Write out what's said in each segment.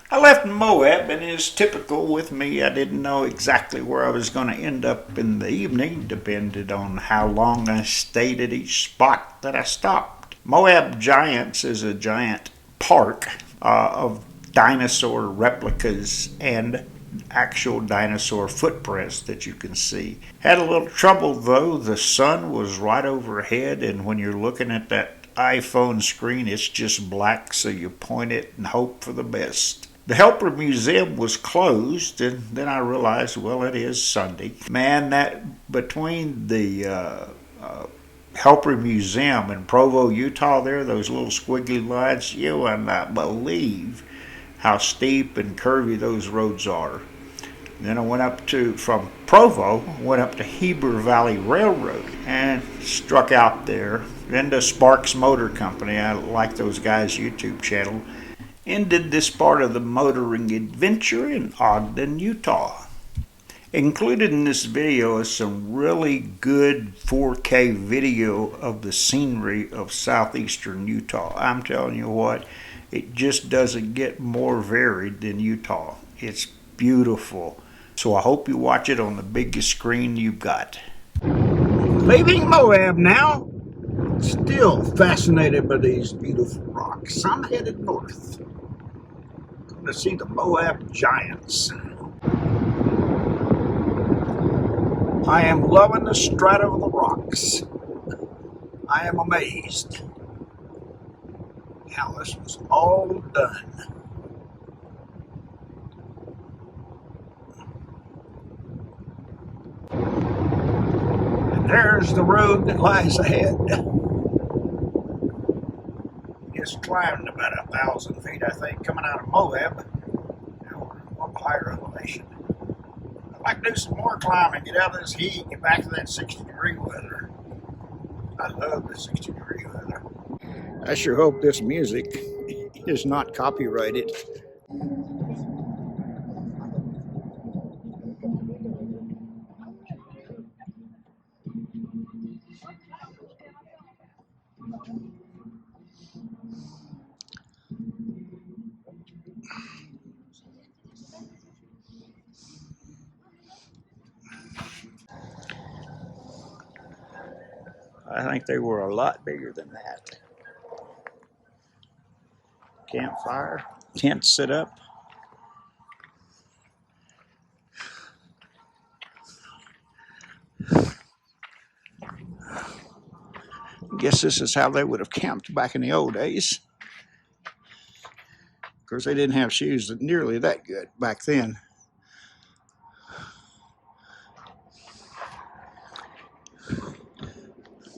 I left Moab, and as typical with me, I didn't know exactly where I was going to end up in the evening, depended on how long I stayed at each spot that I stopped. Moab Giants is a giant park of dinosaur replicas and actual dinosaur footprints that you can see. Had a little trouble though, the sun was right overhead, and when you're looking at that iPhone screen, it's just black, so you point it and hope for the best. The Helper Museum was closed, and then I realized, well, it is Sunday. Man, that between the Helper Museum in Provo, Utah, there, those little squiggly lines, you will not believe how steep and curvy those roads are. Then I went up from Provo, went up to Heber Valley Railroad and struck out there. Then to Sparks Motor Company. I like those guys' YouTube channel. And did this part of the motoring adventure in Ogden, Utah. Included in this video is some really good 4K video of the scenery of southeastern Utah. I'm telling you what, it just doesn't get more varied than Utah. It's beautiful. So I hope you watch it on the biggest screen you've got. Leaving Moab now. Still fascinated by these beautiful rocks. I'm headed north. Going to see the Moab Giants. I am loving the strata of the rocks. I am amazed how this was all done. And there's the road that lies ahead. Just climbed about 1,000 feet, I think, coming out of Moab. Now we're a little higher elevation. I'd like to do some more climbing, get out of this heat, get back to that 60-degree weather. I love the 60-degree weather. I sure hope this music is not copyrighted. I think they were a lot bigger than that. Campfire, tent set up. Guess this is how they would have camped back in the old days. Of course, they didn't have shoes nearly that good back then.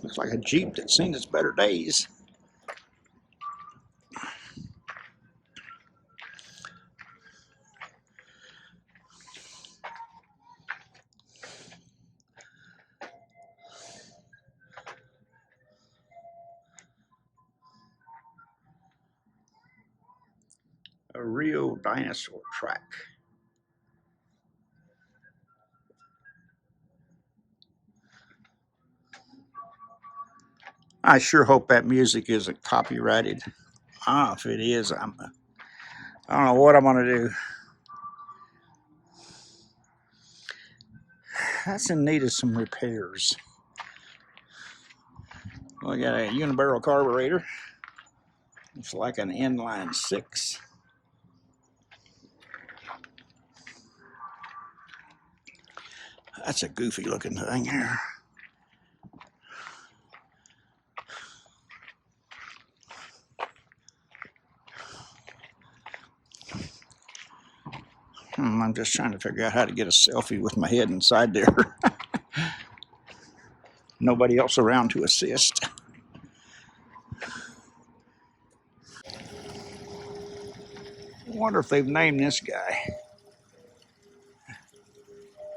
Looks like a Jeep that's seen its better days. A real dinosaur track. I sure hope that music isn't copyrighted. If it is, I don't know what I'm gonna do. That's in need of some repairs. We got a unibarrel carburetor. It's like an inline 6. That's a goofy looking thing here. I'm just trying to figure out how to get a selfie with my head inside there. Nobody else around to assist. I wonder if they've named this guy.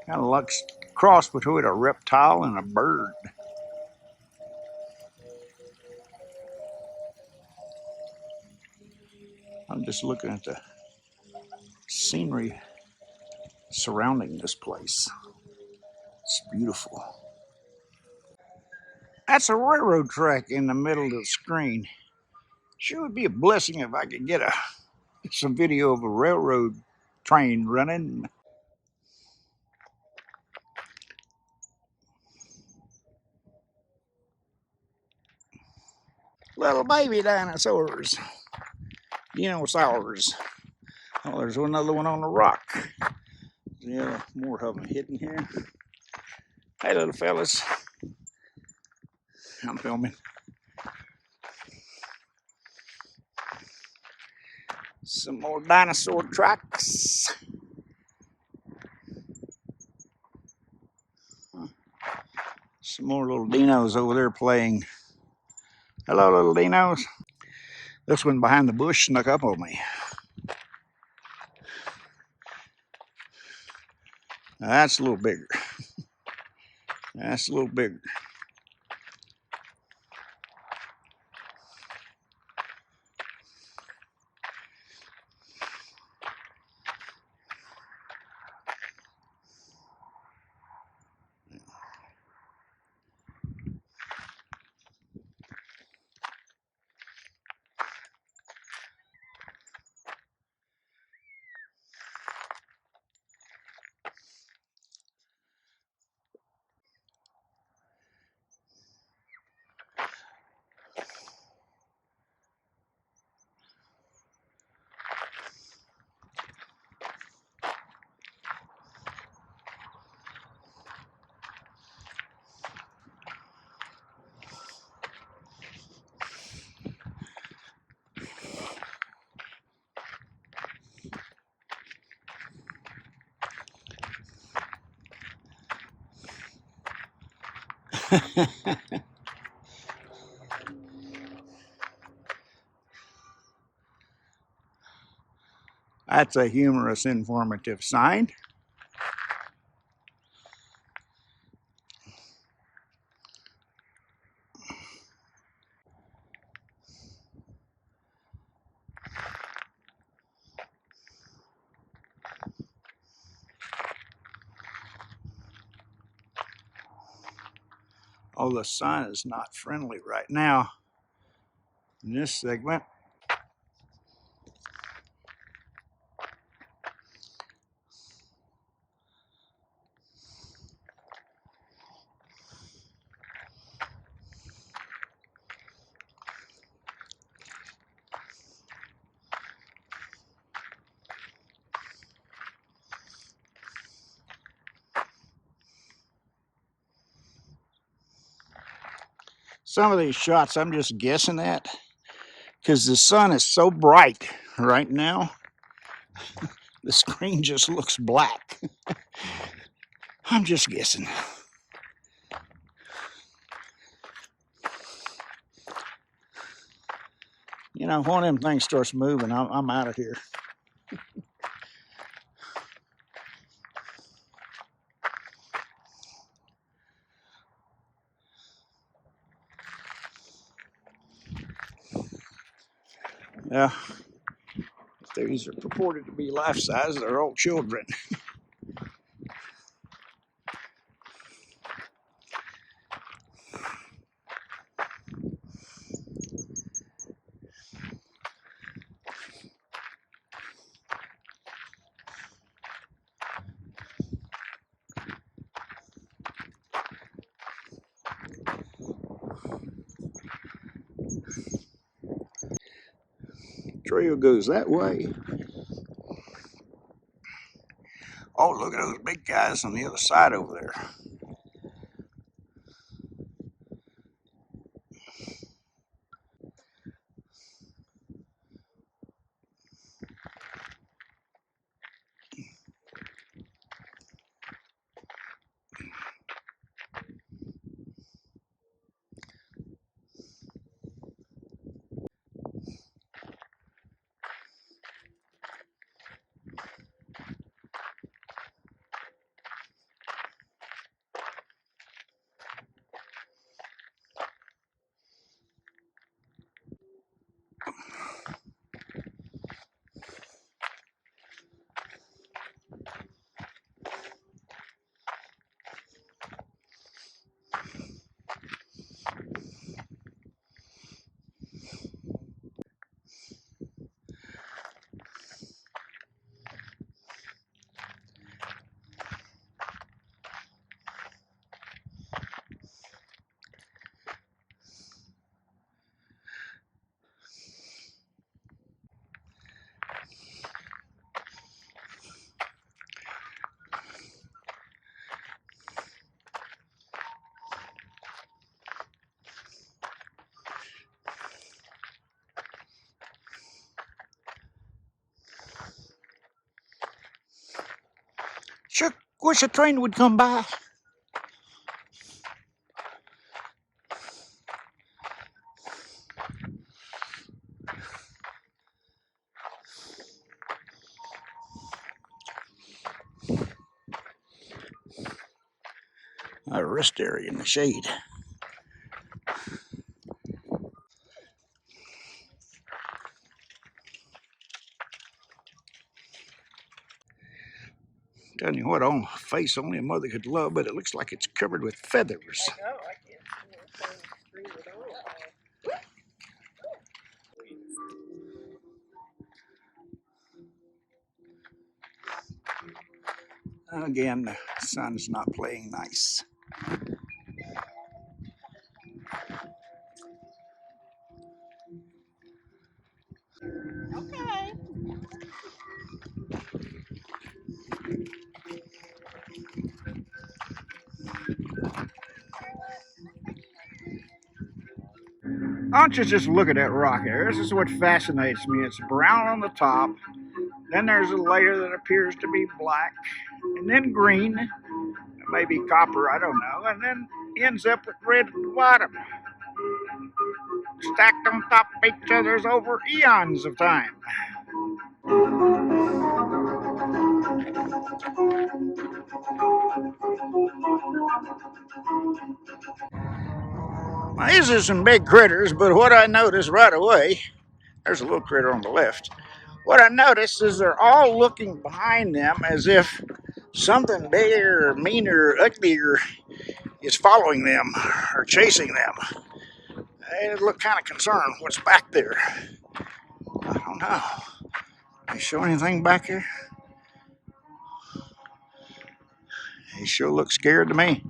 Kind of looks cross between a reptile and a bird. I'm just looking at the scenery surrounding this place. It's beautiful. That's a railroad track in the middle of the screen. Sure would be a blessing if I could get a Some video of a railroad train running. Little baby dinosaurs. Dinosaurs. Oh, there's another one on the rock. Yeah, more of them hidden here. Hey, little fellas. I'm filming. Some more dinosaur tracks. Some more little dinos over there playing. Hello, little dinos. This one behind the bush snuck up on me. Now, that's a little bigger. That's a little bigger. That's a humorous, informative sign. Oh, the sun is not friendly right now in this segment. Some of these shots I'm just guessing at because the sun is so bright right now. The screen just looks black. I'm just guessing. One of them things starts moving, I'm out of here. Yeah, these are purported to be life size. They're all children. Trail goes that way. Oh, look at those big guys on the other side over there. Wish a train would come by. A rest area in the shade. Telling you what, on face only a mother could love, but it looks like it's covered with feathers. I know, I can't scream it all. Again, the sun's not playing nice. Okay. Why don't you just look at that rock there? This is what fascinates me. It's brown on the top, then there's a layer that appears to be black, and then green, maybe copper, I don't know, and then ends up with red at the bottom. Stacked on top of each other's over eons of time. Now, these are some big critters, but what I noticed right away, there's a little critter on the left. What I noticed is they're all looking behind them as if something bigger, meaner, uglier is following them or chasing them. They look kind of concerned what's back there. I don't know. They show anything back here? They sure look scared to me.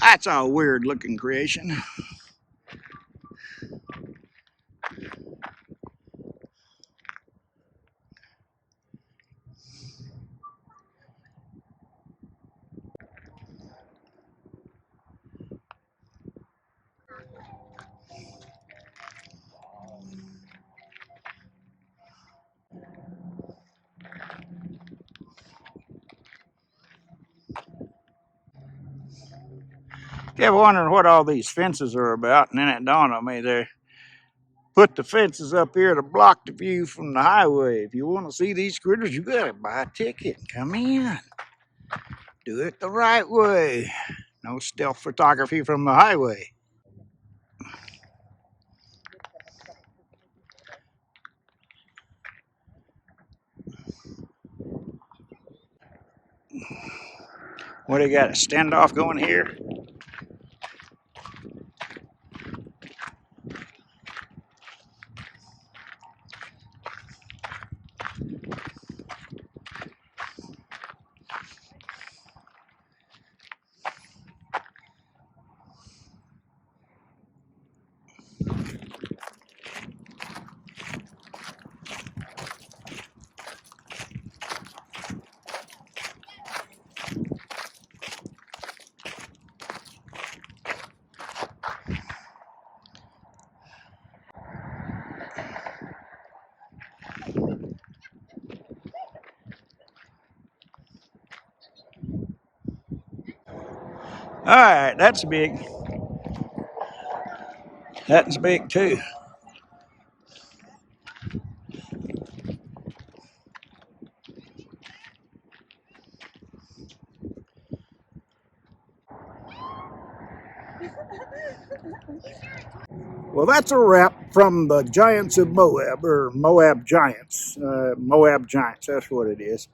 That's a weird looking creation. Kept wondering what all these fences are about, and then it dawned on me they put the fences up here to block the view from the highway. If you want to see these critters, you gotta buy a ticket and come in. Do it the right way. No stealth photography from the highway. What, do you got a standoff going here? All right, that's big. That's big too. Well, that's a wrap from the Giants of Moab, or Moab Giants. Moab Giants, that's what it is.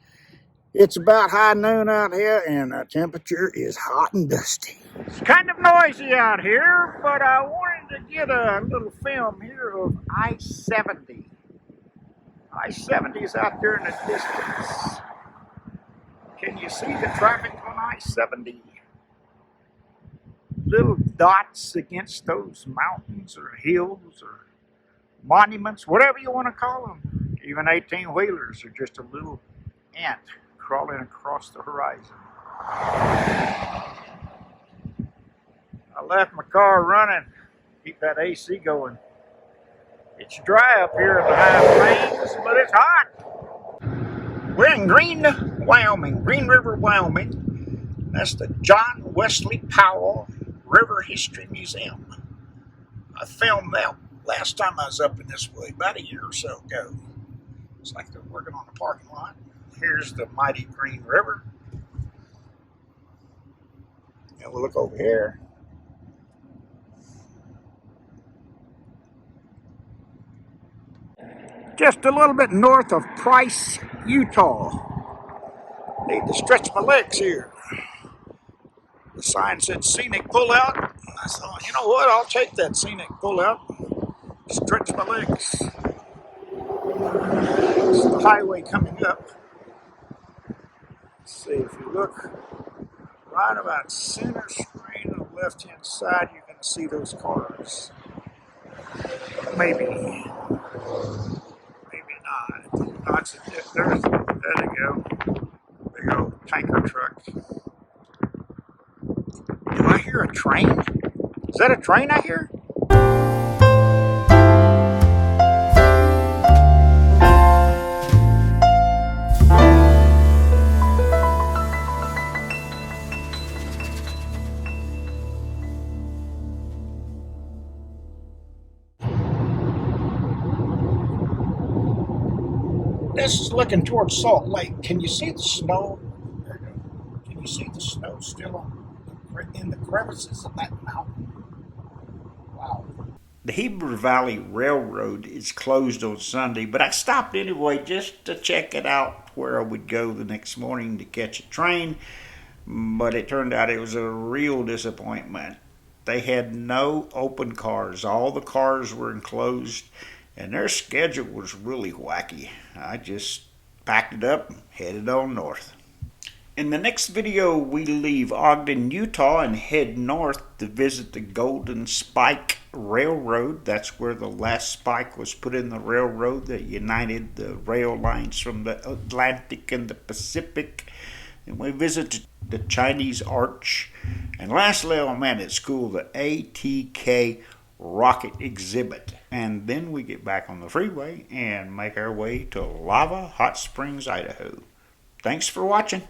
It's about high noon out here, and the temperature is hot and dusty. It's kind of noisy out here, but I wanted to get a little film here of I-70. I-70 is out there in the distance. Can you see the traffic on I-70? Little dots against those mountains or hills or monuments, whatever you want to call them. Even 18-wheelers are just a little ant crawling across the horizon. I left my car running. Keep that AC going. It's dry up here in the high plains, but it's hot. We're in Green River, Wyoming. That's the John Wesley Powell River History Museum. I filmed that last time I was up in this way, about a year or so ago. It's like they're working on the parking lot. Here's the mighty Green River. And we'll look over here. Just a little bit north of Price, Utah. Need to stretch my legs here. The sign said scenic pullout. I thought, you know what, I'll take that scenic pullout. Stretch my legs. It's the highway coming up. Let's see, if you look right about center screen on the left hand side, you're going to see those cars. Maybe not. No, there they go. Big old tanker truck. Do I hear a train? Is that a train I hear? This is looking towards Salt Lake. Can you see the snow? Can you see the snow still in the crevices of that mountain? Wow. The Heber Valley Railroad is closed on Sunday, but I stopped anyway just to check it out where I would go the next morning to catch a train. But it turned out it was a real disappointment. They had no open cars. All the cars were enclosed, and their schedule was really wacky. I just packed it up and headed on north. In the next video, we leave Ogden, Utah and head north to visit the Golden Spike Railroad. That's where the last spike was put in the railroad that united the rail lines from the Atlantic and the Pacific. And we visit the Chinese Arch. And lastly, oh man, it's cool, the ATK rocket exhibit. And then we get back on the freeway and make our way to Lava Hot Springs, Idaho. Thanks for watching.